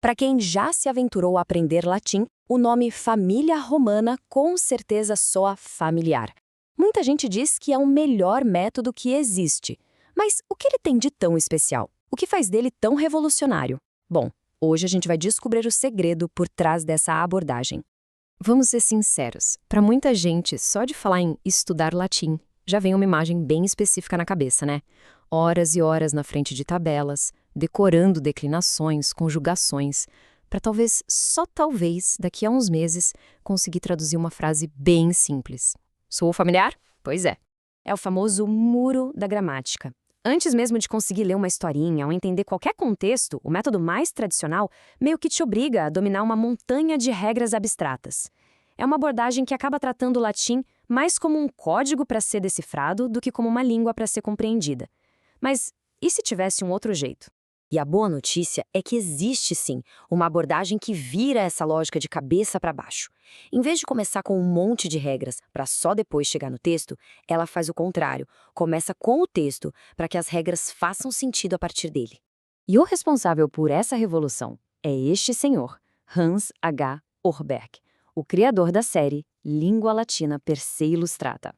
Para quem já se aventurou a aprender latim, o nome família romana com certeza soa familiar. Muita gente diz que é o melhor método que existe. Mas o que ele tem de tão especial? O que faz dele tão revolucionário? Bom, hoje a gente vai descobrir o segredo por trás dessa abordagem. Vamos ser sinceros, para muita gente, só de falar em estudar latim, já vem uma imagem bem específica na cabeça, né? Horas e horas na frente de tabelas, decorando declinações, conjugações, para talvez, só talvez, daqui a uns meses, conseguir traduzir uma frase bem simples. Soou familiar? Pois é. É o famoso muro da gramática. Antes mesmo de conseguir ler uma historinha ou entender qualquer contexto, o método mais tradicional meio que te obriga a dominar uma montanha de regras abstratas. É uma abordagem que acaba tratando o latim mais como um código para ser decifrado do que como uma língua para ser compreendida. Mas e se tivesse um outro jeito? E a boa notícia é que existe sim uma abordagem que vira essa lógica de cabeça para baixo. Em vez de começar com um monte de regras para só depois chegar no texto, ela faz o contrário, começa com o texto para que as regras façam sentido a partir dele. E o responsável por essa revolução é este senhor, Hans H. Orberg, o criador da série Língua Latina per se Illustrata.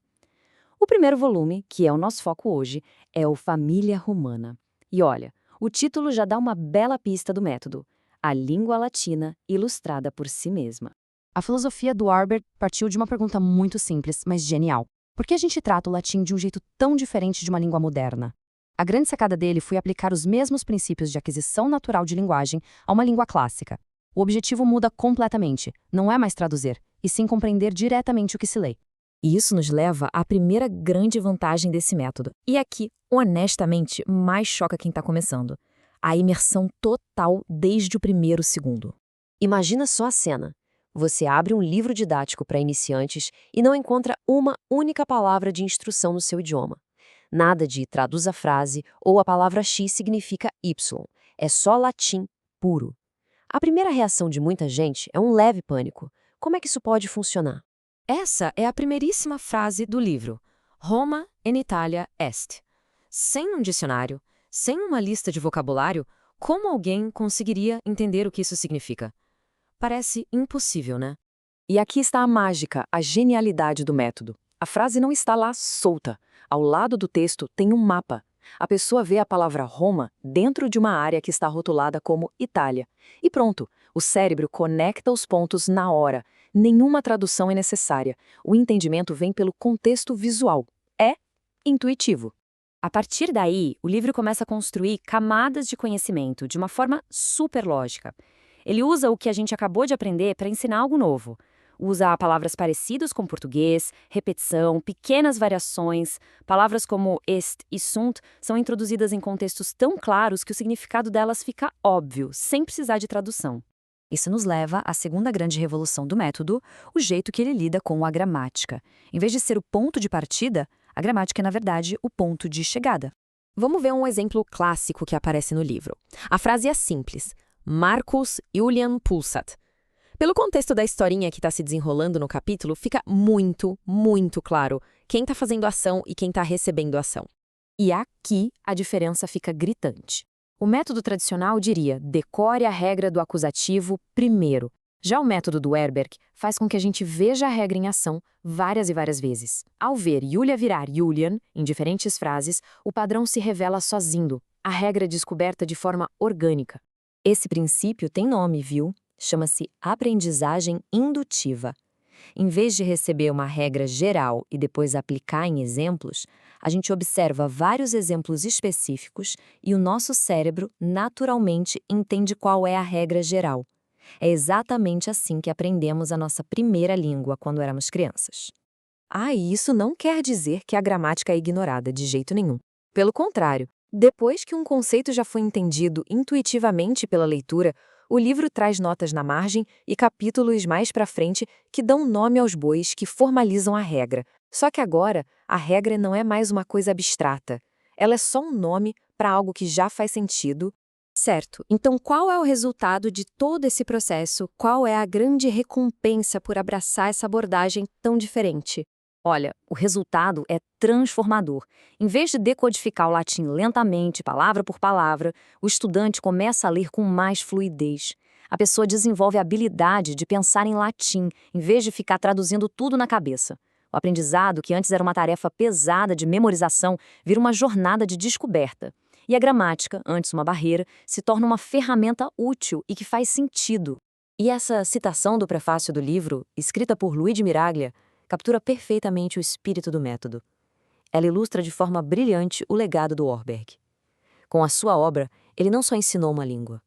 O primeiro volume, que é o nosso foco hoje, é o Família Romana. E olha, o título já dá uma bela pista do método: a língua latina ilustrada por si mesma. A filosofia do Orberg partiu de uma pergunta muito simples, mas genial. Por que a gente trata o latim de um jeito tão diferente de uma língua moderna? A grande sacada dele foi aplicar os mesmos princípios de aquisição natural de linguagem a uma língua clássica. O objetivo muda completamente, não é mais traduzir, e sim compreender diretamente o que se lê. E isso nos leva à primeira grande vantagem desse método. E aqui, honestamente, mais choca quem está começando: a imersão total desde o primeiro segundo. Imagina só a cena. Você abre um livro didático para iniciantes e não encontra uma única palavra de instrução no seu idioma. Nada de traduz a frase ou a palavra X significa Y. É só latim puro. A primeira reação de muita gente é um leve pânico. Como é que isso pode funcionar? Essa é a primeiríssima frase do livro, Roma in Italia est. Sem um dicionário, sem uma lista de vocabulário, como alguém conseguiria entender o que isso significa? Parece impossível, né? E aqui está a mágica, a genialidade do método. A frase não está lá solta. Ao lado do texto tem um mapa. A pessoa vê a palavra Roma dentro de uma área que está rotulada como Itália. E pronto, o cérebro conecta os pontos na hora. Nenhuma tradução é necessária. O entendimento vem pelo contexto visual. É intuitivo. A partir daí, o livro começa a construir camadas de conhecimento de uma forma super lógica. Ele usa o que a gente acabou de aprender para ensinar algo novo. Usa palavras parecidas com português, repetição, pequenas variações. Palavras como est e sunt são introduzidas em contextos tão claros que o significado delas fica óbvio, sem precisar de tradução. Isso nos leva à segunda grande revolução do método, o jeito que ele lida com a gramática. Em vez de ser o ponto de partida, a gramática é, na verdade, o ponto de chegada. Vamos ver um exemplo clássico que aparece no livro. A frase é simples: Marcus Julian pulsat. Pelo contexto da historinha que está se desenrolando no capítulo, fica muito, muito claro quem está fazendo a ação e quem está recebendo a ação. E aqui a diferença fica gritante. O método tradicional diria: decore a regra do acusativo primeiro. Já o método do Orberg faz com que a gente veja a regra em ação várias e várias vezes. Ao ver Julia virar Julian, em diferentes frases, o padrão se revela sozinho. A regra é descoberta de forma orgânica. Esse princípio tem nome, viu? Chama-se aprendizagem indutiva. Em vez de receber uma regra geral e depois aplicar em exemplos, a gente observa vários exemplos específicos e o nosso cérebro naturalmente entende qual é a regra geral. É exatamente assim que aprendemos a nossa primeira língua quando éramos crianças. E isso não quer dizer que a gramática é ignorada de jeito nenhum. Pelo contrário, depois que um conceito já foi entendido intuitivamente pela leitura, o livro traz notas na margem e capítulos mais para frente que dão nome aos bois que formalizam a regra. Só que agora, a regra não é mais uma coisa abstrata. Ela é só um nome para algo que já faz sentido. Certo, então qual é o resultado de todo esse processo? Qual é a grande recompensa por abraçar essa abordagem tão diferente? Olha, o resultado é transformador. Em vez de decodificar o latim lentamente, palavra por palavra, o estudante começa a ler com mais fluidez. A pessoa desenvolve a habilidade de pensar em latim, em vez de ficar traduzindo tudo na cabeça. O aprendizado, que antes era uma tarefa pesada de memorização, vira uma jornada de descoberta. E a gramática, antes uma barreira, se torna uma ferramenta útil e que faz sentido. E essa citação do prefácio do livro, escrita por Luigi Miraglia, captura perfeitamente o espírito do método. Ela ilustra de forma brilhante o legado do Warburg. Com a sua obra, ele não só ensinou uma língua,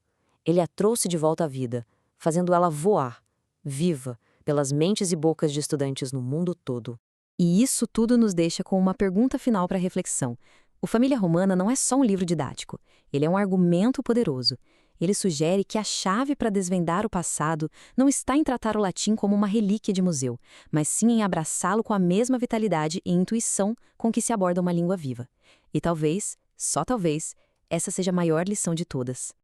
ele a trouxe de volta à vida, fazendo ela voar, viva, pelas mentes e bocas de estudantes no mundo todo. E isso tudo nos deixa com uma pergunta final para reflexão. O Família Romana não é só um livro didático, ele é um argumento poderoso. Ele sugere que a chave para desvendar o passado não está em tratar o latim como uma relíquia de museu, mas sim em abraçá-lo com a mesma vitalidade e intuição com que se aborda uma língua viva. E talvez, só talvez, essa seja a maior lição de todas.